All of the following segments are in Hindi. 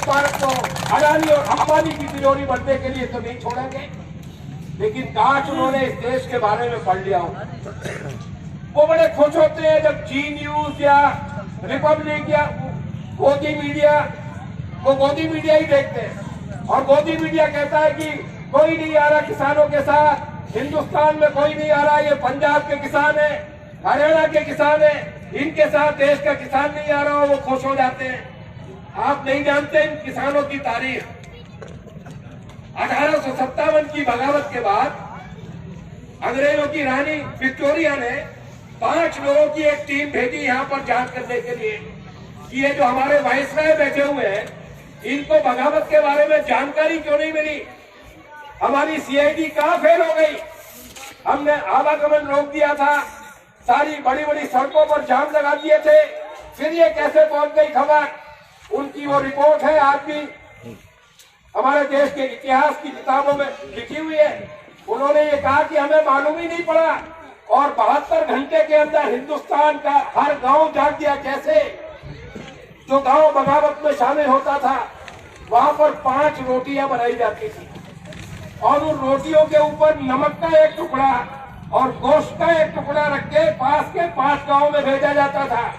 इस भारत को अडानी और अंबानी की तिजोरी बनने के लिए तो नहीं छोड़ेंगे। लेकिन काश उन्होंने इस देश के बारे में पढ़ लिया हो। वो बड़े खुश होते हैं जब जी न्यूज या रिपब्लिक या गोदी मीडिया, वो गोदी मीडिया ही देखते हैं और गोदी मीडिया कहता है कि कोई नहीं आ रहा किसानों के साथ, हिंदुस्तान में कोई नहीं आ रहा, ये पंजाब के किसान है, हरियाणा के किसान है, इनके साथ देश का किसान नहीं आ रहा हो, वो खुश हो जाते हैं। आप नहीं जानते इन किसानों की तारीख। 1857 की बगावत के बाद अंग्रेजों की रानी विक्टोरिया ने 5 लोगों की एक टीम भेजी यहाँ पर जांच करने के लिए कि ये जो हमारे वायसराय बैठे हुए हैं इनको बगावत के बारे में जानकारी क्यों नहीं मिली। हमारी सीआईडी कहाँ फेल हो गई। हमने आवागमन रोक दिया था, सारी बड़ी बड़ी सड़कों पर जाम लगा दिए थे, फिर ये कैसे पहुंच गई खबर। उनकी वो रिपोर्ट है आज भी हमारे देश के इतिहास की किताबों में लिखी हुई है। उन्होंने ये कहा कि हमें मालूम ही नहीं पड़ा और 72 घंटे के अंदर हिंदुस्तान का हर गांव जाग गया। कैसे? जो गांव बगावत में शामिल होता था वहां पर 5 रोटियां बनाई जाती थी और उन रोटियों के ऊपर नमक का एक टुकड़ा और गोश्त का एक टुकड़ा रख के पास के 5 गांव में भेजा जाता था।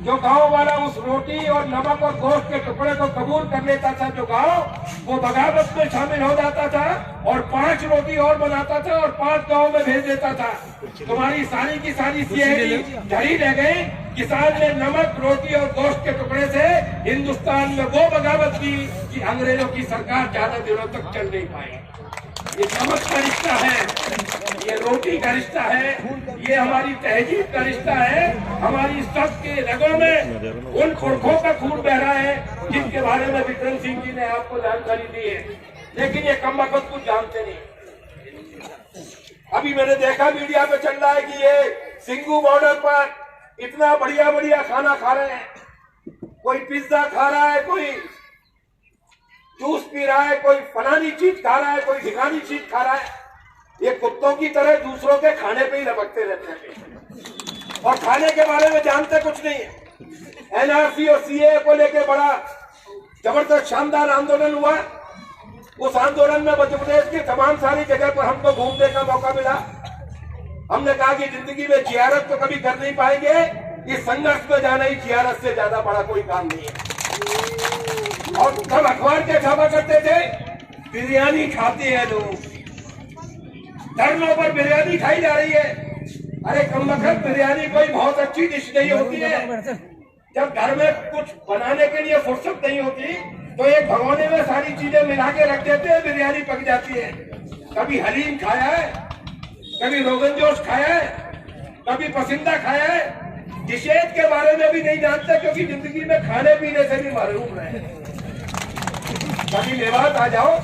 जो गांव वाला उस रोटी और नमक और गोश्त के टुकड़े को कबूल कर लेता था, जो गांव वो बगावत में शामिल हो जाता था और 5 रोटी और बनाता था और 5 गांव में भेज देता था। तुम्हारी सारी की सारी सीआईडी झड़ी रह गई। किसान ने नमक, रोटी और गोश्त के टुकड़े से हिंदुस्तान में वो बगावत की कि अंग्रेजों की सरकार ज्यादा दिनों तक चल नहीं पाई। ये नमक का रिश्ता है, ये रोटी का रिश्ता है, ये हमारी तहजीब का रिश्ता है। हमारी सबके रगों में उन पुरखों का खून बह रहा है जिनके बारे में विक्रम सिंह जी ने आपको जानकारी दी है, लेकिन ये कम वक्त कुछ जानते नहीं। अभी मैंने देखा मीडिया पे चल रहा है कि ये सिंगू बॉर्डर पर इतना बढ़िया बढ़िया खाना खा रहे हैं, कोई पिज्जा खा रहा है, कोई जूस पी रहा है, कोई फलानी चीज खा रहा है, कोई ढिकानी चीज खा रहा है। ये कुत्तों की तरह दूसरों के खाने पे ही लपकते रहते हैं और खाने के बारे में जानते कुछ नहीं है। एनआरसी और सीए को लेकर बड़ा जबरदस्त शानदार आंदोलन हुआ। उस आंदोलन में मध्य प्रदेश की तमाम सारी जगह पर हमको घूमने का मौका मिला। हमने कहा कि जिंदगी में जियारत तो कभी कर नहीं पाएंगे, इस संघर्ष में जाना ही जियारत से ज्यादा बड़ा कोई काम नहीं है। और कल अखबार के छापा करते थे बिरयानी खाते हैं लोग, धरनों पर बिरयानी खाई जा रही है। अरे कमबख्त, बिरयानी कोई बहुत अच्छी डिश नहीं होती है। जब घर में कुछ बनाने के लिए फुर्सत नहीं होती तो एक भगोने में सारी चीजें मिला के रख देते हैं, बिरयानी पक जाती है। कभी हलीम खाया है, कभी रोगन जोश खाया है, कभी पसंदा खाया है। डिशेज के बारे में भी नहीं जानते क्योंकि जिंदगी में खाने पीने से भी महरूम रहे। कभी मेवात आ जाओ,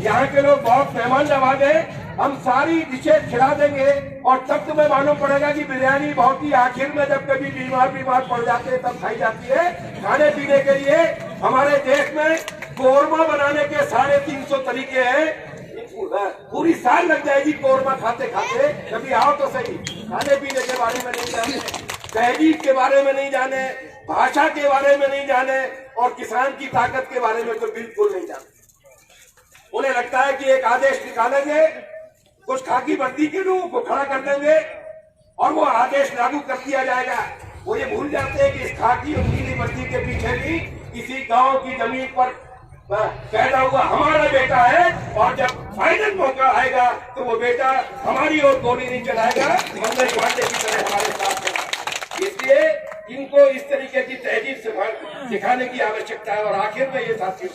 यहाँ के लोग बहुत मेहमान नवाज हैं, हम सारी डिशेज खिला देंगे और तब तुम्हें मालूम पड़ेगा कि बिरयानी बहुत ही आखिर में जब कभी बीमार पड़ जाते हैं तब खाई जाती है। खाने पीने के लिए हमारे देश में कोरमा बनाने के 350 तरीके हैं। पूरी साल लग जाएगी कोरमा खाते खाते। कभी आओ तो सही। खाने पीने के बारे में नहीं जाने, तहजीब के बारे में नहीं जाने, भाषा के बारे में नहीं जाने और किसान की ताकत के बारे में तो बिल्कुल नहीं जाने। उन्हें लगता है कि एक आदेश निकालेंगे, कुछ खाकी वर्दी के लोगों को खड़ा कर देंगे और वो आदेश लागू कर दिया जाएगा। वो ये भूल जाते हैं कि इस खाकी और नीली वर्दी के पीछे भी किसी गांव की जमीन पर पैदा हुआ हमारा बेटा है और जब फाइनल मौका आएगा तो वो बेटा हमारी ओर गोली नहीं चलाएगा, बंदर घाटे की तरह हमारे साथ होगा। इसलिए इनको इस तरीके की तहजीब सिखाने की आवश्यकता है। और आखिर में ये साथी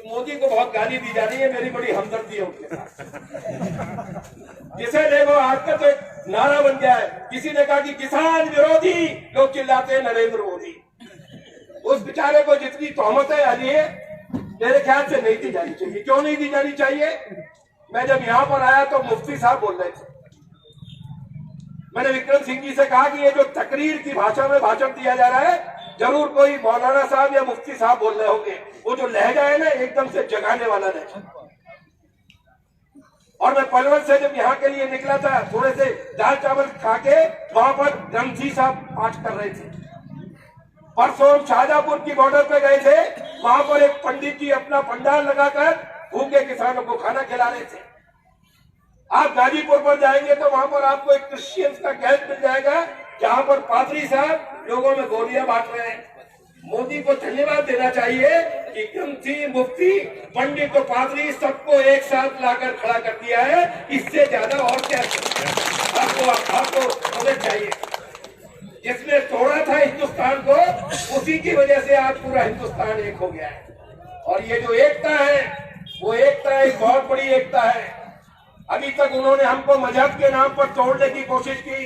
मोदी को बहुत गाली दी जा रही है, मेरी बड़ी हमदर्दी है उनके साथ। जिसे देखो आज का तो एक नारा बन गया है। किसी ने कहा कि किसान विरोधी, लोग चिल्लाते हैं नरेंद्र मोदी। उस बेचारे को जितनी तोहमतें आ रही है मेरे ख्याल से नहीं दी जानी चाहिए। क्यों नहीं दी जानी चाहिए? मैं जब यहाँ पर आया तो मुफ्ती साहब बोल रहे थे। मैंने विक्रम सिंह जी से कहा कि ये जो तकरीर की भाषा में भाषण दिया जा रहा है, जरूर कोई मौलाना साहब या मुफ्ती साहब बोल रहे होंगे। वो जो लहजा है ना, एकदम से जगाने वाला लहजा। और मैं पलवल से जब यहाँ के लिए निकला था, थोड़े से दाल चावल खा के वहां पर रमजी साहब पाठ कर रहे थे। परसों हम शाहजहांपुर की बॉर्डर पे गए थे, वहां पर एक पंडित जी अपना पंडाल लगाकर भूखे किसानों को खाना खिला रहे थे। आप गाजीपुर पर जाएंगे तो वहां पर आपको एक क्रिश्चियंस का कैंप मिल जाएगा, जहां पर पादरी साहब लोगों में गोलियां बांट रहे हैं। मोदी को धन्यवाद देना चाहिए कि ग्रंथी, मुफ्ती, पंडित और पादरी सबको एक साथ लाकर खड़ा कर दिया है। इससे ज्यादा और क्या आपको मदद चाहिए। जिसने तोड़ा था हिंदुस्तान को, उसी की वजह से आज पूरा हिंदुस्तान एक हो गया है। और ये जो एकता है, वो एकता एक बहुत बड़ी एकता है। अभी तक उन्होंने हमको मजहब के नाम पर तोड़ने की कोशिश की,